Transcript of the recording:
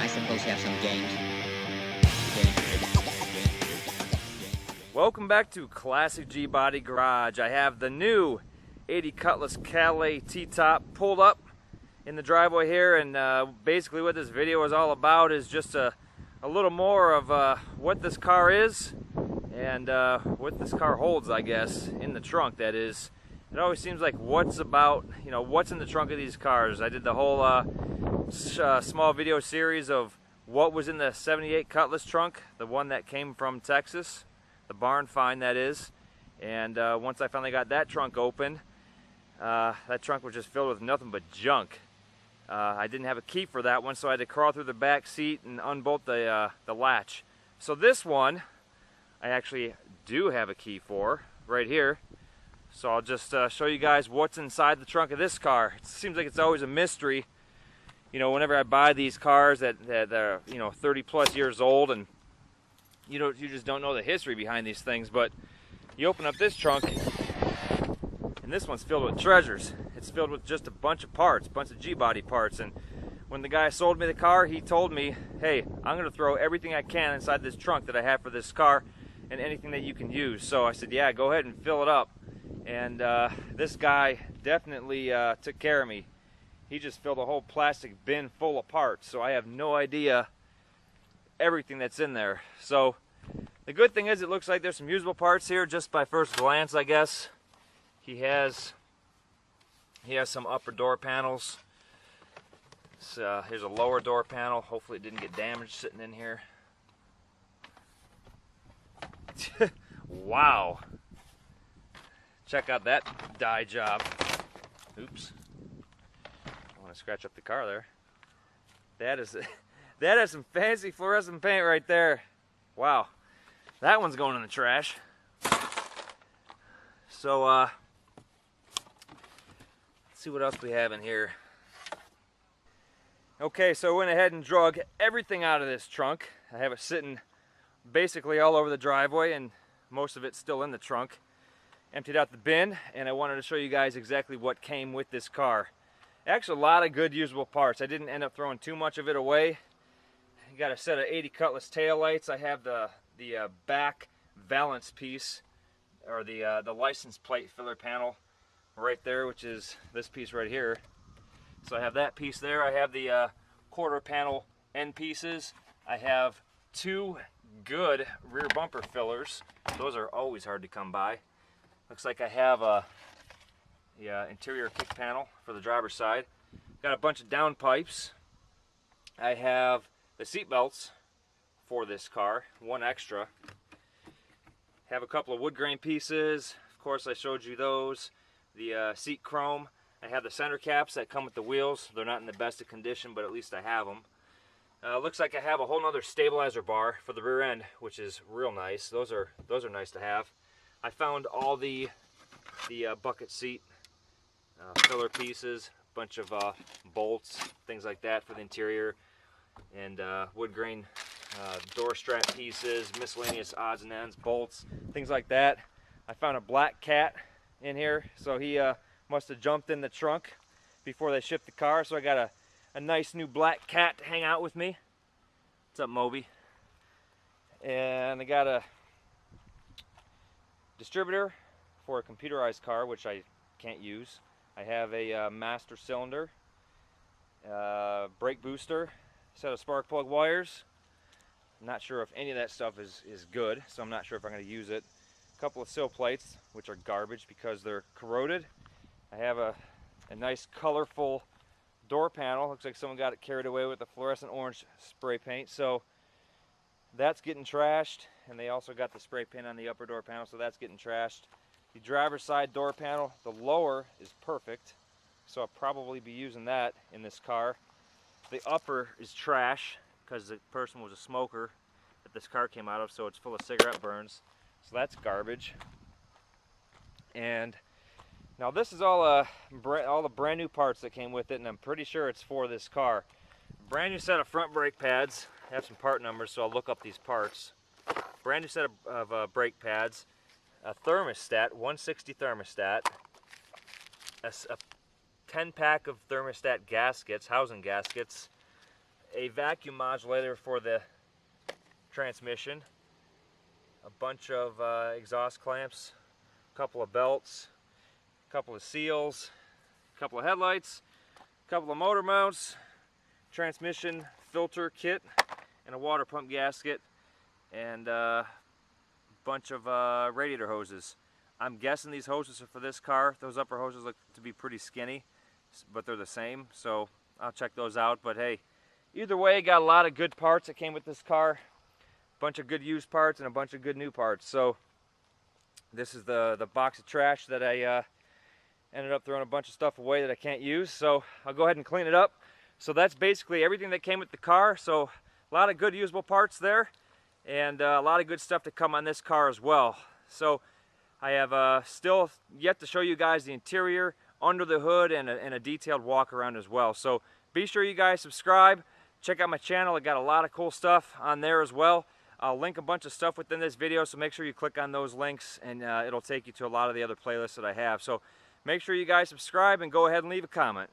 I suppose have some games. Welcome back to Classic G Body Garage. I have the new 80 Cutlass Calais T-Top pulled up in the driveway here, and basically what this video is all about is just a little more of what this car is and what this car holds, I guess, in the trunk, that is. It always seems like what's in the trunk of these cars. I did the whole small video series of what was in the 78 Cutlass trunk, the one that came from Texas, the barn find, that is. And once I finally got that trunk open, that trunk was just filled with nothing but junk. I didn't have a key for that one, so I had to crawl through the back seat and unbolt the latch. So this one, I actually do have a key for, right here. So I'll just show you guys what's inside the trunk of this car. It seems like it's always a mystery, you know, whenever I buy these cars that are, 30 plus years old, and you just don't know the history behind these things. But you open up this trunk, and this one's filled with treasures. It's filled with just a bunch of parts, a bunch of G-body parts. And when the guy sold me the car, he told me, hey, I'm going to throw everything I can inside this trunk that I have for this car, and anything that you can use. So I said, yeah, go ahead and fill it up. And this guy definitely took care of me. He just filled a whole plastic bin full of parts, so I have no idea everything that's in there. So the good thing is, it looks like there's some usable parts here just by first glance, I guess. He has some upper door panels. So here's a lower door panel. Hopefully it didn't get damaged sitting in here. Wow. Check out that dye job. Oops. I want to scratch up the car there. That is some fancy fluorescent paint right there. Wow. That one's going in the trash. So let's see what else we have in here. Okay, so I went ahead and drug everything out of this trunk. I have it sitting basically all over the driveway, and most of it's still in the trunk. Emptied out the bin, and I wanted to show you guys exactly what came with this car. Actually, a lot of good usable parts. I didn't end up throwing too much of it away. You got a set of 80 Cutlass taillights. I have the back valance piece, or the license plate filler panel right there, which is this piece right here. So I have that piece there. I have the quarter panel end pieces. I have two good rear bumper fillers. Those are always hard to come by. Looks like I have the interior kick panel for the driver's side. Got a bunch of down pipes. I have the seat belts for this car, one extra. Have a couple of wood grain pieces. Of course, I showed you those. The seat chrome. I have the center caps that come with the wheels. They're not in the best of condition, but at least I have them. Looks like I have a whole nother stabilizer bar for the rear end, which is real nice. Those are nice to have. I found all the bucket seat filler pieces, a bunch of bolts, things like that for the interior, and wood grain door strap pieces, miscellaneous odds and ends, bolts, things like that. I found a black cat in here, so he must have jumped in the trunk before they shipped the car, so I got a nice new black cat to hang out with me. What's up, Moby? And I got a distributor for a computerized car, which I can't use. I have a master cylinder, brake booster, set of spark plug wires. I'm not sure if any of that stuff is good, so I'm not sure if I'm going to use it. A couple of sill plates, which are garbage because they're corroded. I have a nice colorful door panel. Looks like someone got it carried away with the fluorescent orange spray paint, so that's getting trashed. And they also got the spray paint on the upper door panel, so that's getting trashed. The driver's side door panel, the lower is perfect, so I'll probably be using that in this car. The upper is trash because the person was a smoker that this car came out of, so it's full of cigarette burns, so that's garbage. And now this is all the brand new parts that came with it, and I'm pretty sure it's for this car. Brand new set of front brake pads. I have some part numbers, so I'll look up these parts. Brand new set of brake pads, a thermostat, 160 thermostat, a 10 pack of thermostat gaskets, housing gaskets, a vacuum modulator for the transmission, a bunch of exhaust clamps, a couple of belts, a couple of seals, a couple of headlights, a couple of motor mounts, transmission filter kit, and a water pump gasket, and a bunch of radiator hoses. I'm guessing these hoses are for this car. Those upper hoses look to be pretty skinny, but they're the same, so I'll check those out. But hey, either way, got a lot of good parts that came with this car. A bunch of good used parts and a bunch of good new parts. So this is the box of trash that I ended up throwing a bunch of stuff away that I can't use. So I'll go ahead and clean it up. So that's basically everything that came with the car. So a lot of good usable parts there, and a lot of good stuff to come on this car as well. So I have still yet to show you guys the interior, under the hood, and a detailed walk around as well. So be sure you guys subscribe, check out my channel. I got a lot of cool stuff on there as well. I'll link a bunch of stuff within this video, so make sure you click on those links, and it'll take you to a lot of the other playlists that I have. So make sure you guys subscribe and go ahead and leave a comment.